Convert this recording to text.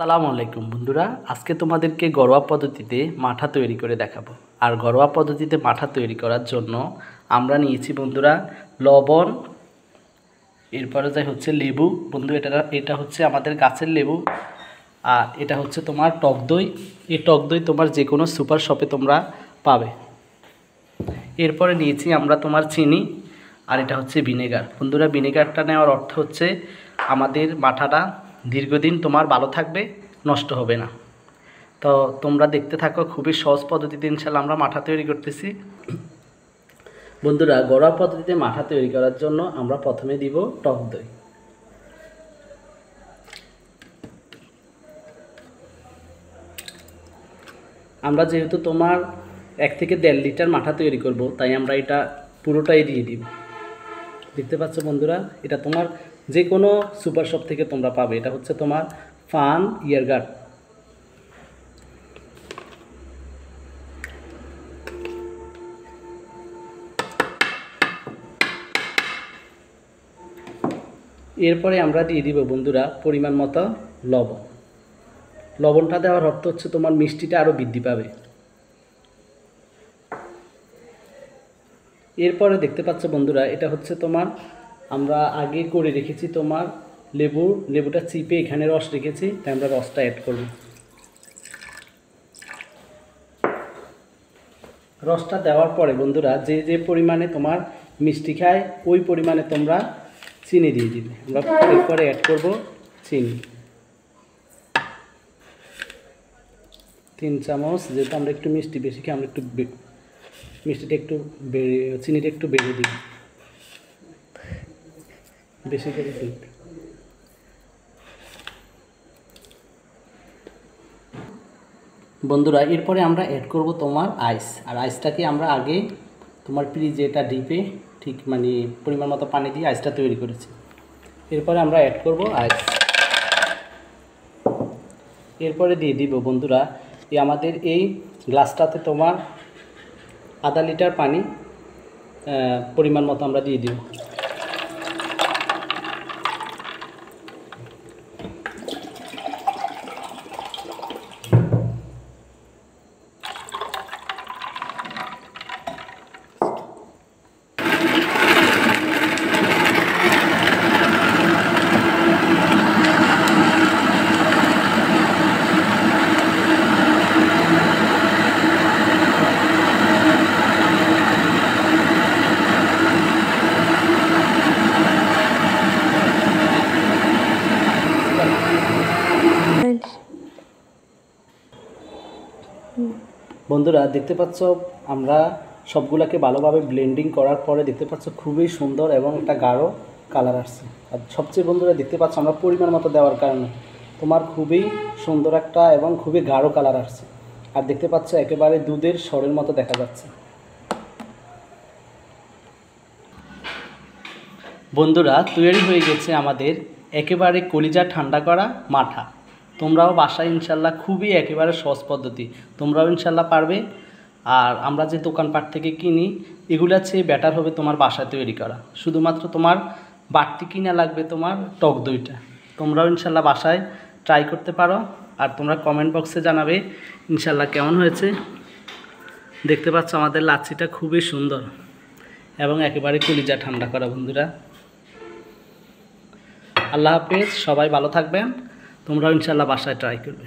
আসসালামু আলাইকুম বন্ধুরা, আজকে তোমাদেরকে ঘরোয়া পদ্ধতিতে মাঠা তৈরি করে দেখাবো। আর ঘরোয়া পদ্ধতিতে মাঠা তৈরি করার জন্য আমরা নিয়েছি বন্ধুরা লবণ, এরপরে যাই হচ্ছে লেবু। বন্ধু এটা হচ্ছে আমাদের গাছের লেবু। আর এটা হচ্ছে তোমার টক দই। এই টক দই তোমার যে কোনো সুপার শপে তোমরা পাবে। এরপরে নিয়েছি আমরা তোমার চিনি, আর এটা হচ্ছে ভিনেগার। বন্ধুরা, ভিনেগারটা নেওয়ার অর্থ হচ্ছে আমাদের মাঠাটা দীর্ঘদিন তোমার ভালো থাকবে, নষ্ট হবে না। তো তোমরা দেখতে থাকো, খুবই সহজ পদ্ধতিতে ইনশাল্লাহ আমরা মাঠা তৈরি করতেছি। বন্ধুরা, ঘরোয়া পদ্ধতিতে মাঠা তৈরি করার জন্য আমরা প্রথমে দিব টক দই। আমরা যেহেতু তোমার 1 থেকে 1.5 লিটার মাঠা তৈরি করব, তাই আমরা এটা পুরোটাই দিয়ে দিব। দেখতে পাচ্ছ বন্ধুরা, এটা তোমার যে কোনো সুপার শপ থেকে তোমরা পাবে। এটা হচ্ছে তোমার ফান ইয়ারগার্ড। এরপরে আমরা দিয়ে দিব বন্ধুরা পরিমাণ মতো লবণ। লবণটা দেওয়ার অর্থ হচ্ছে তোমার মিষ্টিটা আরও বৃদ্ধি পাবে। এরপরে দেখতে পাচ্ছ বন্ধুরা, এটা হচ্ছে তোমার আমরা আগে করে রেখেছি তোমার লেবুটা চিপে এখানে রস রেখেছি, তাই আমরা রসটা অ্যাড করব। রসটা দেওয়ার পরে বন্ধুরা যে যে পরিমাণে তোমার মিষ্টি খায় ওই পরিমাণে তোমরা চিনি দিয়ে দিবে। আমরা এরপরে অ্যাড করব চিনি 3 চামচ। যেহেতু আমরা একটু মিষ্টি বেশি খাই, আমরা একটু মিষ্টিটা একটু চিনিটা একটু বেড়ে দিই, বেশি করে দিই। বন্ধুরা, এরপরে আমরা অ্যাড করব তোমার আইস। আর আইসটাকে আমরা আগে তোমার ফ্রিজে এটা ডিপে ঠিক মানে পরিমাণ মতো পানি দিয়ে আইসটা তৈরি করেছি। এরপরে আমরা অ্যাড করব আইস। এরপরে দিয়ে দিব বন্ধুরা আমাদের এই গ্লাসটাতে তোমার আধা লিটার পানি পরিমাণ মতো আমরা দিয়ে দিব। বন্ধুরা, দেখতে পাচ্ছ আমরা সবগুলোকে ভালোভাবে ব্লেন্ডিং করার পরে দেখতে পাচ্ছ খুবই সুন্দর এবং একটা গাঢ় কালার আসছে। আর সবচেয়ে বন্ধুরা দেখতে পাচ্ছ আমরা পরিমাণ মতো দেওয়ার কারণে তোমার খুবই সুন্দর একটা এবং খুবই গাঢ় কালার আসছে। আর দেখতে পাচ্ছ একেবারে দুধের সরের মতো দেখা যাচ্ছে। বন্ধুরা, তৈরি হয়ে গেছে আমাদের একেবারে কলিজা ঠান্ডা করা মাঠা। তোমরাও বাসায় ইনশাল্লাহ খুবই একেবারে সহজ পদ্ধতি, তোমরাও ইনশাল্লাহ পারবে। আর আমরা যে দোকানপাট থেকে কিনি এগুলোর চেয়ে বেটার হবে তোমার বাসায় তৈরি করা। শুধুমাত্র তোমার বাড়তি কিনা লাগবে তোমার টক দইটা। তোমরাও ইনশাল্লাহ বাসায় ট্রাই করতে পারো। আর তোমরা কমেন্ট বক্সে জানাবে ইনশাল্লাহ কেমন হয়েছে। দেখতে পাচ্ছ আমাদের লাচ্ছিটা খুবই সুন্দর এবং একেবারে কলিজা ঠান্ডা করা। বন্ধুরা, আল্লাহ হাফেজ, সবাই ভালো থাকবেন। তোমরাও ইনশাল্লাহ বাসায় ট্রাই করবে।